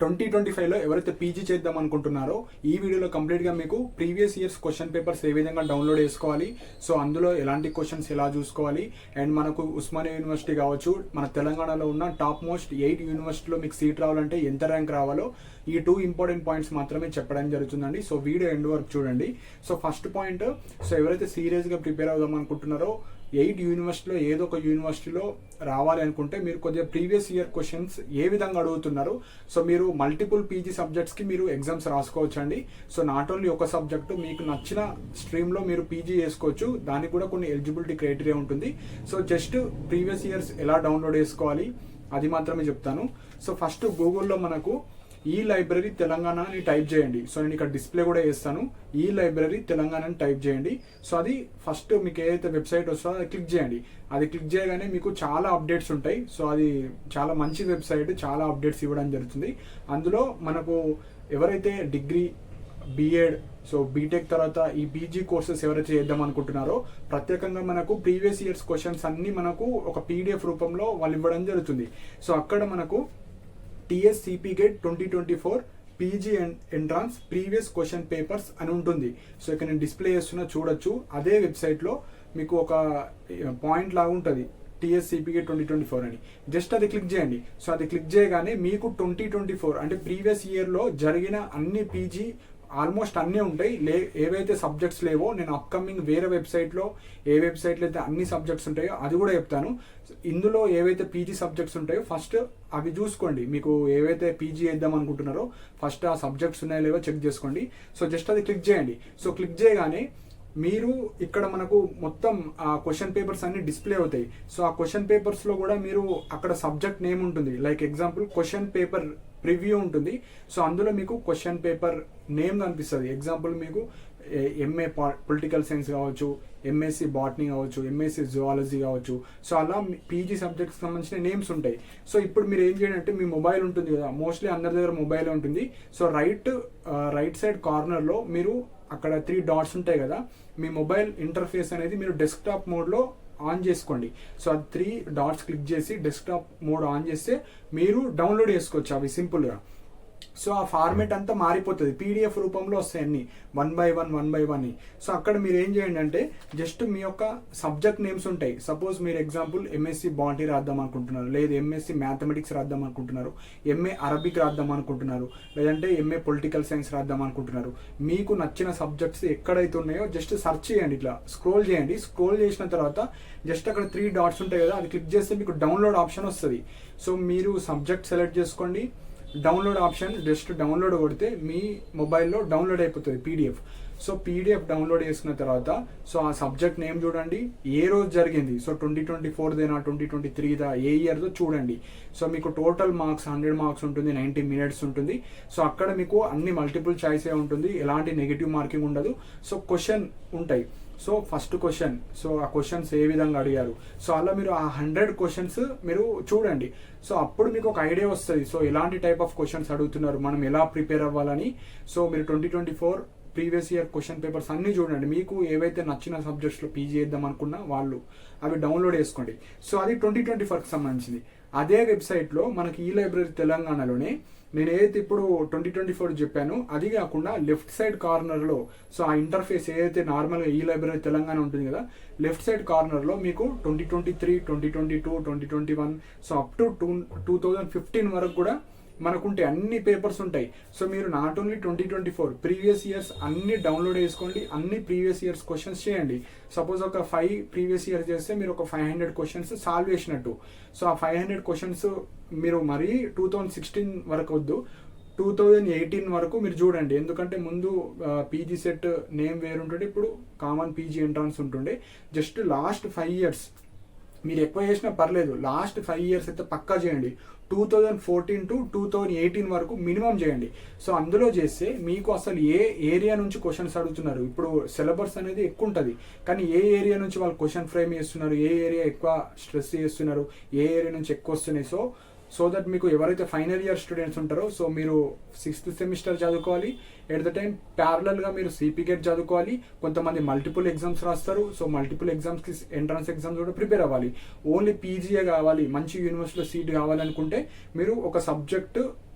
2025లో ఎవరైతే పీజీ చేద్దాం అనుకుంటున్నారో ఈ వీడియోలో కంప్లీట్గా మీకు ప్రీవియస్ ఇయర్స్ క్వశ్చన్ పేపర్స్ ఏ విధంగా డౌన్లోడ్ చేసుకోవాలి, సో అందులో ఎలాంటి క్వశ్చన్స్ ఎలా చూసుకోవాలి, అండ్ మనకు ఉస్మానియా యూనివర్సిటీ కావచ్చు, మన తెలంగాణలో ఉన్న టాప్ మోస్ట్ 8 యూనివర్సిటీలో మీకు సీట్ రావాలంటే ఎంత ర్యాంక్ రావాలో ఈ 2 ఇంపార్టెంట్ పాయింట్స్ మాత్రమే చెప్పడం జరుగుతుందండి. సో వీడియో ఎండ్ వరకు చూడండి. సో ఫస్ట్ పాయింట్, సో ఎవరైతే సీరియస్గా ప్రిపేర్ అవుదాం అనుకుంటున్నారో 8 యూనివర్సిటీలో ఏదో ఒక యూనివర్సిటీలో రావాలి అనుకుంటే మీరు కొద్దిగా ప్రీవియస్ ఇయర్ క్వశ్చన్స్ ఏ విధంగా అడుగుతున్నారు, సో మీరు మల్టిపుల్ పీజీ సబ్జెక్ట్స్కి మీరు ఎగ్జామ్స్ రాసుకోవచ్చండి. సో నాట్ ఓన్లీ ఒక సబ్జెక్టు, మీకు నచ్చిన స్ట్రీమ్లో మీరు పీజీ చేసుకోవచ్చు. దానికి కూడా కొన్ని ఎలిజిబిలిటీ క్రైటీరియా ఉంటుంది. సో జస్ట్ ప్రీవియస్ ఇయర్స్ ఎలా డౌన్లోడ్ చేసుకోవాలి అది మాత్రమే చెప్తాను. సో ఫస్ట్ గూగుల్లో మనకు ఈ లైబ్రరీ తెలంగాణ అని టైప్ చేయండి. సో నేను ఇక్కడ డిస్ప్లే కూడా చేస్తాను. ఈ లైబ్రరీ తెలంగాణ అని టైప్ చేయండి. సో అది ఫస్ట్ మీకు ఏదైతే వెబ్సైట్ వస్తుందో అది క్లిక్ చేయండి. అది క్లిక్ చేయగానే మీకు చాలా అప్డేట్స్ ఉంటాయి. సో అది చాలా మంచి వెబ్సైట్, చాలా అప్డేట్స్ ఇవ్వడం జరుగుతుంది. అందులో మనకు ఎవరైతే డిగ్రీ, బీఎడ్, సో బీటెక్ తర్వాత ఈ పీజీ కోర్సెస్ ఎవరైతే చేద్దాం అనుకుంటున్నారో ప్రత్యేకంగా మనకు ప్రీవియస్ ఇయర్స్ క్వశ్చన్స్ అన్ని మనకు ఒక పీడిఎఫ్ రూపంలో వాళ్ళు ఇవ్వడం జరుగుతుంది. సో అక్కడ మనకు TSCP gate 2024 PG entrance previous question papers అని ఉంటుంది. సో ఇక్కడ నేను డిస్ప్లే చేస్తున్నా చూడొచ్చు. అదే వెబ్సైట్లో మీకు ఒక పాయింట్ లాగా ఉంటుంది TSCP గేట్ 2024 అని. జస్ట్ అది క్లిక్ చేయండి. సో అది క్లిక్ చేయగానే మీకు 2024 అంటే ప్రీవియస్ ఇయర్లో జరిగిన అన్ని పీజీ ఆల్మోస్ట్ అన్నీ ఉంటాయి. ఏవైతే సబ్జెక్ట్స్ లేవో నేను అప్కమింగ్ వేరే వెబ్సైట్లో ఏ వెబ్సైట్లో అయితే అన్ని సబ్జెక్ట్స్ ఉంటాయో అది కూడా చెప్తాను. ఇందులో ఏవైతే పీజీ సబ్జెక్ట్స్ ఉంటాయో ఫస్ట్ అవి చూసుకోండి. మీకు ఏవైతే పీజీ వేద్దాం అనుకుంటున్నారో ఫస్ట్ ఆ సబ్జెక్ట్స్ ఉన్నాయో లేవో చెక్ చేసుకోండి. సో జస్ట్ అది క్లిక్ చేయండి. సో క్లిక్ చేయగానే మీరు ఇక్కడ మనకు మొత్తం ఆ క్వశ్చన్ పేపర్స్ అన్ని డిస్ప్లే అవుతాయి. సో ఆ క్వశ్చన్ పేపర్స్లో కూడా మీరు అక్కడ సబ్జెక్ట్ నేమ్ ఉంటుంది. Like example question paper preview ఉంటుంది. సో అందులో మీకు క్వశ్చన్ పేపర్ నేమ్ కనిపిస్తుంది. ఎగ్జాంపుల్ మీకు MA పొలిటికల్ సైన్స్ కావచ్చు, MSc బాటనీ కావచ్చు, MSc జువాలజీ కావచ్చు. సో అలా పీజీ సబ్జెక్ట్స్కి సంబంధించిన నేమ్స్ ఉంటాయి. సో ఇప్పుడు మీరు ఏం చేయండి అంటే మీ మొబైల్ ఉంటుంది కదా, మోస్ట్లీ అందరి దగ్గర మొబైల్ ఉంటుంది. సో రైట్ సైడ్ కార్నర్లో మీరు అక్కడ 3 డాట్స్ ఉంటాయి కదా, మీ మొబైల్ ఇంటర్ఫేస్ అనేది మీరు డెస్క్టాప్ మోడ్లో ఆన్ చేసుకోండి. సో అది 3 డాట్స్ క్లిక్ చేసి డెస్క్టాప్ మోడ్ ఆన్ చేస్తే మీరు డౌన్లోడ్ చేసుకోవచ్చు అవి సింపుల్గా. సో ఆ ఫార్మేట్ అంతా మారిపోతుంది, పీడిఎఫ్ రూపంలో వస్తాయి అన్ని 1 by 1. సో అక్కడ మీరు ఏం చేయండి అంటే జస్ట్ మీ యొక్క సబ్జెక్ట్ నేమ్స్ ఉంటాయి. సపోజ్ మీరు ఎగ్జాంపుల్ MSc బాటనీ రాద్దాం అనుకుంటున్నారు, లేదు MSc మ్యాథమెటిక్స్ రాద్దాం అనుకుంటున్నారు, MA అరబిక్ రాద్దాం అనుకుంటున్నారు, లేదంటే MA పొలిటికల్ సైన్స్ రాద్దాం అనుకుంటున్నారు. మీకు నచ్చిన సబ్జెక్ట్స్ ఎక్కడైతే ఉన్నాయో జస్ట్ సెర్చ్ చేయండి, ఇట్లా స్క్రోల్ చేయండి. స్క్రోల్ చేసిన తర్వాత జస్ట్ అక్కడ 3 డాట్స్ ఉంటాయి కదా, అది క్లిక్ చేస్తే మీకు డౌన్లోడ్ ఆప్షన్ వస్తుంది. సో మీరు సబ్జెక్ట్ సెలెక్ట్ చేసుకోండి, డౌన్లోడ్ ఆప్షన్ జస్ట్ డౌన్లోడ్ కొడితే మీ మొబైల్లో డౌన్లోడ్ అయిపోతుంది పీడిఎఫ్. సో పీడిఎఫ్ డౌన్లోడ్ చేసుకున్న తర్వాత సో ఆ సబ్జెక్ట్ నేమ్ చూడండి, ఏ రోజు జరిగింది, సో 2024దేనా 2023దా ఏ ఇయర్దో చూడండి. సో మీకు టోటల్ మార్క్స్ 100 మార్క్స్ ఉంటుంది, 90 మినిట్స్ ఉంటుంది. సో అక్కడ మీకు అన్ని మల్టిపుల్ చాయిసే ఉంటుంది, ఎలాంటి నెగిటివ్ మార్కింగ్ ఉండదు. సో క్వశ్చన్ ఉంటాయి. సో ఫస్ట్ క్వశ్చన్, సో ఆ క్వశ్చన్స్ ఏ విధంగా అడిగారు, సో అలా మీరు ఆ 100 క్వశ్చన్స్ మీరు చూడండి. సో అప్పుడు మీకు ఒక ఐడియా వస్తుంది, సో ఎలాంటి టైప్ ఆఫ్ క్వశ్చన్స్ అడుగుతున్నారు, మనం ఎలా ప్రిపేర్ అవ్వాలని. సో మీరు 2024 ప్రీవియస్ ఇయర్ క్వశ్చన్ పేపర్స్ అన్నీ చూడండి. మీకు ఏవైతే నచ్చిన సబ్జెక్ట్స్లో పీజీ చేద్దాం అనుకున్నా వాళ్ళు అవి డౌన్లోడ్ చేసుకోండి. సో అది 2024కి సంబంధించింది. అదే వెబ్సైట్లో మనకి ఈ లైబ్రరీ తెలంగాణలోనే నేను ఏదైతే ఇప్పుడు 2024 చెప్పాను అది కాకుండా లెఫ్ట్ సైడ్ కార్నర్లో, సో ఆ ఇంటర్ఫేస్ ఏదైతే నార్మల్గా ఈ లైబ్రరీ తెలంగాణ ఉంటుంది కదా, లెఫ్ట్ సైడ్ కార్నర్లో మీకు 2023, 2022, 2021 సో అప్ టు 2015 వరకు కూడా మనకుంటే అన్ని పేపర్స్ ఉంటాయి. సో మీరు నాట్ ఓన్లీ 2024 ప్రీవియస్ ఇయర్స్ అన్ని డౌన్లోడ్ చేసుకోండి, అన్ని ప్రీవియస్ ఇయర్స్ క్వశ్చన్స్ చేయండి. సపోజ్ ఒక 5 ప్రీవియస్ ఇయర్స్ చేస్తే మీరు ఒక 500 క్వశ్చన్స్ సాల్వ్ చేసినట్టు. సో ఆ 500 క్వశ్చన్స్ మీరు మరీ 2016 వరకు వద్దు, 2018 వరకు మీరు చూడండి. ఎందుకంటే ముందు పీజీ సెట్ నేమ్ వేరుంటుండే, ఇప్పుడు కామన్ పీజీ ఎంట్రన్స్ ఉంటుండే. జస్ట్ లాస్ట్ 5 ఇయర్స్ మీరు ఎక్కువ చేసినా పర్లేదు, లాస్ట్ 5 ఇయర్స్ అయితే పక్కా చేయండి. 2014 to 2018 వరకు మినిమం చేయండి. సో అందులో చేస్తే మీకు అసలు ఏ ఏరియా నుంచి క్వశ్చన్స్ అడుగుతున్నారు, ఇప్పుడు సిలబస్ అనేది ఎక్కువ ఉంటుంది, కానీ ఏ ఏరియా నుంచి వాళ్ళు క్వశ్చన్ ఫ్రేమ్ చేస్తున్నారు, ఏ ఏరియా ఎక్కువ స్ట్రెస్ చేస్తున్నారు, ఏ ఏరియా నుంచి ఎక్కువ వస్తున్నాయి. సో దట్ మీకు ఎవరైతే ఫైనల్ ఇయర్ స్టూడెంట్స్ ఉంటారో, సో మీరు 6th సెమిస్టర్ చదువుకోవాలి, ఎట్ ద టైం ప్యారలల్గా మీరు CP గేట్ చదువుకోవాలి. కొంతమంది మల్టిపుల్ ఎగ్జామ్స్ రాస్తారు, సో మల్టిపుల్ ఎగ్జామ్స్కి ఎంట్రన్స్ ఎగ్జామ్స్ కూడా ప్రిపేర్ అవ్వాలి. ఓన్లీ పీజీఏ కావాలి, మంచి యూనివర్సిటీలో సీట్ కావాలనుకుంటే మీరు ఒక సబ్జెక్టు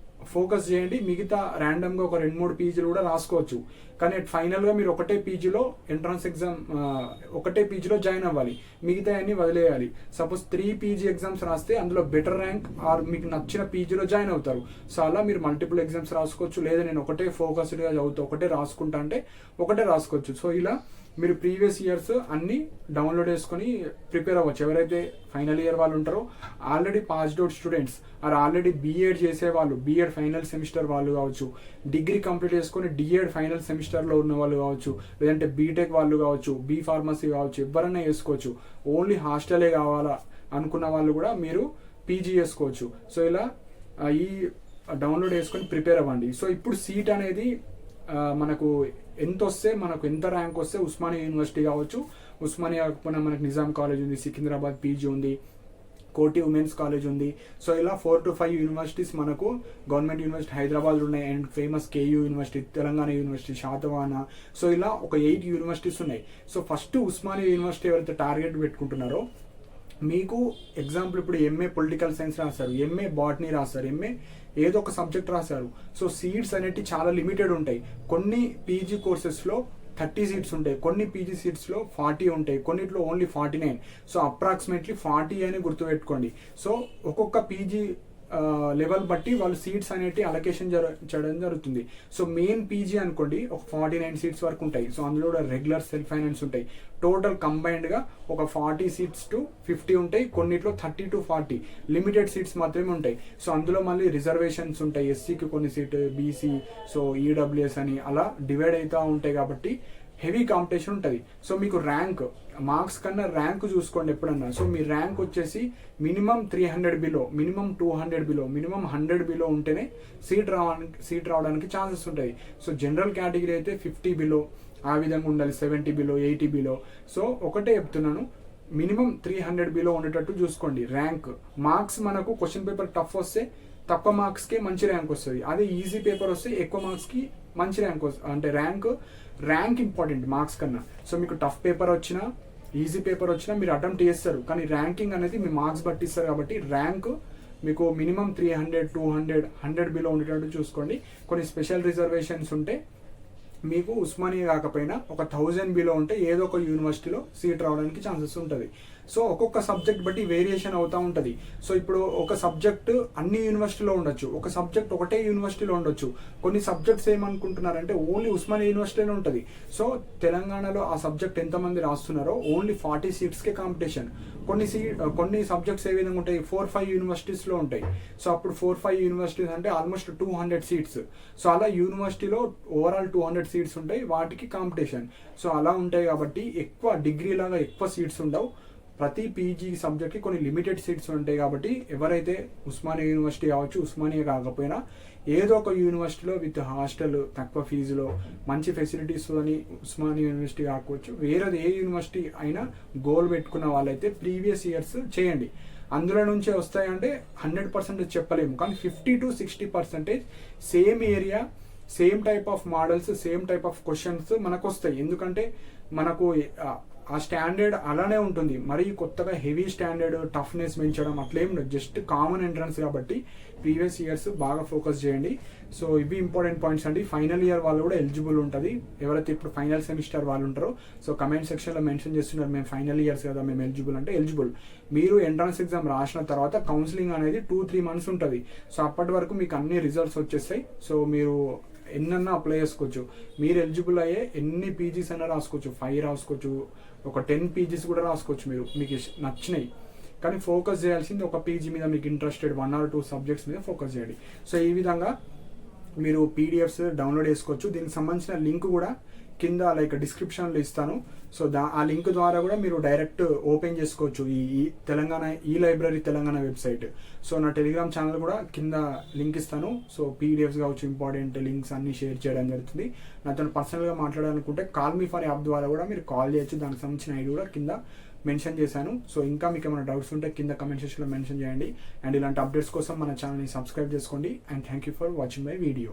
ఫోకస్ చేయండి. మిగతా ర్యాండమ్గా ఒక 2-3 పీజీలు కూడా రాసుకోవచ్చు. కానీ ఫైనల్గా మీరు ఒకటే పీజీలో ఎంట్రన్స్ ఎగ్జామ్ ఒకటే పీజీలో జాయిన్ అవ్వాలి, మిగతా అన్ని వదిలేయాలి. సపోజ్ 3 పీజీ ఎగ్జామ్స్ రాస్తే అందులో బెటర్ ర్యాంక్ ఆర్ మీకు నచ్చిన పీజీలో జాయిన్ అవుతారు. సో అలా మీరు మల్టిపుల్ ఎగ్జామ్స్ రాసుకోవచ్చు. లేదా నేను ఒకటే ఫోకస్డ్గా చదువుతా, ఒకటే రాసుకుంటా అంటే ఒకటే రాసుకోవచ్చు. సో ఇలా మీరు ప్రీవియస్ ఇయర్స్ అన్ని డౌన్లోడ్ చేసుకొని ప్రిపేర్ అవ్వచ్చు. ఎవరైతే ఫైనల్ ఇయర్ వాళ్ళు ఉంటారో, already passed out students or already B Ed చేసే వాళ్ళు, బీఎడ్ ఫైనల్ సెమిస్టర్ వాళ్ళు కావచ్చు, డిగ్రీ కంప్లీట్ చేసుకొని డిఎడ్ ఫైనల్ సెమిస్టర్లో ఉన్న వాళ్ళు కావచ్చు, లేదంటే బీటెక్ వాళ్ళు కావచ్చు, బీ ఫార్మసీ కావచ్చు, ఎవరైనా చేసుకోవచ్చు. ఓన్లీ హాస్టలే కావాలా అనుకున్న వాళ్ళు కూడా మీరు పీజీ చేసుకోవచ్చు. సో ఇలా ఈ డౌన్లోడ్ చేసుకొని ప్రిపేర్ అవ్వండి. సో ఇప్పుడు సీట్ అనేది మనకు ఎంత వస్తే, మనకు ఎంత ర్యాంక్ వస్తే ఉస్మానియా యూనివర్సిటీ కావచ్చు, ఉస్మానియా కాకపోయినా మనకు నిజాం కాలేజ్ ఉంది, సికింద్రాబాద్ పీజీ ఉంది, కోటి ఉమెన్స్ కాలేజ్ ఉంది. సో ఇలా 4 to 5 యూనివర్సిటీస్ మనకు గవర్నమెంట్ యూనివర్సిటీ హైదరాబాద్ ఉన్నాయి. And famous KU university, Telangana university, Satavahana. So ఇలా ఒక 8 యూనివర్సిటీస్ ఉన్నాయి. సో ఫస్ట్ ఉస్మానియా యూనివర్సిటీ ఎవరైతే టార్గెట్ పెట్టుకుంటున్నారో, మీకు ఎగ్జాంపుల్ ఇప్పుడు ఎంఏ పొలిటికల్ సైన్స్ రాస్తారు, ఎంఏ బాటనీ రాస్తారు, ఎంఏ ఏదో ఒక సబ్జెక్ట్ రాశారు. సో సీట్స్ అనేవి చాలా లిమిటెడ్ ఉంటాయి. కొన్ని పీజీ కోర్సెస్లో 30 సీట్స్ ఉంటాయి, కొన్ని పీజీ సీట్స్లో 40 ఉంటాయి, కొన్నిట్లో ఓన్లీ 49. సో అప్రాక్సిమేట్లీ 40 అని గుర్తుపెట్టుకోండి. సో ఒక్కొక్క పీజీ లెవెల్ బట్టి వాళ్ళు సీట్స్ అనేవి అలొకేషన్ చేయడం జరుగుతుంది. సో మెయిన్ పీజీ అనుకోండి ఒక 49 సీట్స్ వరకు ఉంటాయి. సో అందులో కూడా రెగ్యులర్ సెల్ఫ్ ఫైనాన్స్ ఉంటాయి. టోటల్ కంబైన్డ్గా ఒక 40 సీట్స్ to 50 ఉంటాయి, కొన్నిట్లో 30 to 40 లిమిటెడ్ సీట్స్ మాత్రమే ఉంటాయి. సో అందులో మళ్ళీ రిజర్వేషన్స్ ఉంటాయి, ఎస్సీకి కొన్ని సీట్, బీసీ, సో ఈడబ్ల్యూఎస్ అని అలా డివైడ్ అవుతూ ఉంటాయి. కాబట్టి హెవీ కాంపిటీషన్ ఉంటుంది. సో మీకు ర్యాంక్, మార్క్స్ కన్నా ర్యాంక్ చూసుకోండి ఎప్పుడన్నా. సో మీ ర్యాంక్ వచ్చేసి minimum 300 below, minimum 200 below, minimum 100 below ఉంటేనే సీట్ రావడానికి ఛాన్సెస్ ఉంటాయి. సో జనరల్ కేటగిరీ అయితే 50 బిలో ఆ విధంగా ఉండాలి, 70 బిలో, 80 బిలో. సో ఒకటే చెప్తున్నాను, మినిమం 300 బిలో ఉండేటట్టు చూసుకోండి ర్యాంక్. మార్క్స్ మనకు క్వశ్చన్ పేపర్ టఫ్ వస్తే తక్కువ మార్క్స్కే మంచి ర్యాంక్ వస్తుంది, అదే ఈజీ పేపర్ వస్తే ఎక్కువ మార్క్స్కి మంచి ర్యాంక్ వస్తుంది. అంటే ర్యాంక్ ఇంపార్టెంట్ మార్క్స్ కన్నా. సో మీకు టఫ్ పేపర్ వచ్చినా, ఈజీ పేపర్ వచ్చినా మీరు అటెంప్ట్ చేస్తారు, కానీ ర్యాంకింగ్ అనేది మీ మార్క్స్ బట్టి ఇస్తారు. కాబట్టి ర్యాంక్ మీకు మినిమం 300, 200, 100 బిలో ఉండేటట్టు చూసుకోండి. కొన్ని స్పెషల్ రిజర్వేషన్స్ ఉంటే మీకు ఉస్మానియా కాకపోయినా ఒక 1000 బిలో ఉంటే ఏదో ఒక యూనివర్సిటీలో సీట్ రావడానికి ఛాన్సెస్ ఉంటుంది. సో ఒక్కొక్క సబ్జెక్ట్ బట్టి వేరియేషన్ అవుతూ ఉంటుంది. సో ఇప్పుడు ఒక సబ్జెక్ట్ అన్ని యూనివర్సిటీలో ఉండొచ్చు, ఒక సబ్జెక్ట్ ఒకటే యూనివర్సిటీలో ఉండొచ్చు. కొన్ని సబ్జెక్ట్స్ ఏమనుకుంటున్నారంటే ఓన్లీ ఉస్మానియా యూనివర్సిటీలో ఉంటుంది. సో తెలంగాణలో ఆ సబ్జెక్ట్ ఎంతమంది రాస్తున్నారో ఓన్లీ 40 సీట్స్కే కాంపిటీషన్. కొన్ని సబ్జెక్ట్స్ ఏ విధంగా ఉంటాయి, 4-5 యూనివర్సిటీస్లో ఉంటాయి. సో అప్పుడు 4-5 యూనివర్సిటీస్ అంటే ఆల్మోస్ట్ 200 సీట్స్. సో అలా యూనివర్సిటీలో ఓవరాల్ 200 సీట్స్ ఉంటాయి, వాటికి కాంపిటీషన్. సో అలా ఉంటాయి కాబట్టి ఎక్కువ డిగ్రీ లాగా ఎక్కువ సీట్స్ ఉండవు. ప్రతి పీజీ సబ్జెక్ట్కి కొన్ని లిమిటెడ్ సీట్స్ ఉంటాయి. కాబట్టి ఎవరైతే ఉస్మానియా యూనివర్సిటీ కావచ్చు, ఉస్మానియా కాకపోయినా ఏదో ఒక యూనివర్సిటీలో విత్ హాస్టల్, తక్కువ ఫీజులో, మంచి ఫెసిలిటీస్ అని ఉస్మానియా యూనివర్సిటీ కావచ్చు, వేరేది ఏ యూనివర్సిటీ అయినా గోల్ పెట్టుకున్న వాళ్ళైతే ప్రీవియస్ ఇయర్స్ చేయండి. అందులో నుంచే వస్తాయంటే 100% చెప్పలేము, కానీ 50 to 60% same area, same type of models, same type of questions మనకు వస్తాయి. ఎందుకంటే మనకు ఆ స్టాండర్డ్ అలానే ఉంటుంది. మరి కొత్తగా హెవీ స్టాండర్డ్ టఫ్నెస్ పెంచడం అట్లేం లేదు, జస్ట్ కామన్ ఎంట్రన్స్ కాబట్టి ప్రీవియస్ ఇయర్స్ బాగా ఫోకస్ చేయండి. సో ఇవి ఇంపార్టెంట్ పాయింట్స్ అండి. ఫైనల్ ఇయర్ వాళ్ళు కూడా ఎలిజిబుల్ ఉంటుంది, ఎవరైతే ఇప్పుడు ఫైనల్ సెమిస్టర్ వాళ్ళు ఉంటారో. సో కమెంట్ సెక్షన్లో మెన్షన్ చేస్తున్నారు మేము ఫైనల్ ఇయర్స్ కదా, మేము ఎలిజిబుల్ అంటే ఎలిజిబుల్. మీరు ఎంట్రన్స్ ఎగ్జామ్ రాసిన తర్వాత కౌన్సిలింగ్ అనేది 2-3 months ఉంటుంది. సో అప్పటి వరకు మీకు అన్ని రిజల్ట్స్ వచ్చేస్తాయి. సో మీరు ఎన్నన్నా అప్లై చేసుకోవచ్చు. మీరు ఎలిజిబుల్ అయ్యే ఎన్ని పీజీస్ అయినా రాసుకోవచ్చు, 5 రాసుకోవచ్చు, ఒక 10 పీజీస్ కూడా రాసుకోవచ్చు మీరు, మీకు నచ్చినాయి. కానీ ఫోకస్ చేయాల్సింది ఒక పీజీ మీద, మీకు ఇంట్రెస్టెడ్ 1 or 2 సబ్జెక్ట్స్ మీద ఫోకస్ చేయండి. సో ఈ విధంగా మీరు పీడిఎఫ్స్ డౌన్లోడ్ చేసుకోవచ్చు. దీనికి సంబంధించిన లింక్ కూడా కింద డిస్క్రిప్షన్లో ఇస్తాను. సో ఆ లింక్ ద్వారా కూడా మీరు డైరెక్ట్ ఓపెన్ చేసుకోవచ్చు ఈ Telangana library Telangana website. So నా టెలిగ్రామ్ ఛానల్ కూడా కింద లింక్ ఇస్తాను. సో పీడిఎఫ్స్ కావచ్చు, ఇంపార్టెంట్ లింక్స్ అన్ని షేర్ చేయడం జరుగుతుంది. నాతో పర్సనల్గా మాట్లాడాలనుకుంటే కాల్ మీ ఫర్ యాప్ ద్వారా కూడా మీరు కాల్ చేయొచ్చు. దానికి సంబంధించిన ఐడి కూడా కింద మెన్షన్ చేశాను. సో ఇంకా మీకు ఏమైనా డౌట్స్ ఉంటే కింద కమెంట్ సెక్షన్లో మెన్షన్ చేయండి. అండ్ ఇలాంటి అప్డేట్స్ కోసం మన ఛానల్ని సబ్స్క్రైబ్ చేసుకోండి. And thank you for watching my video.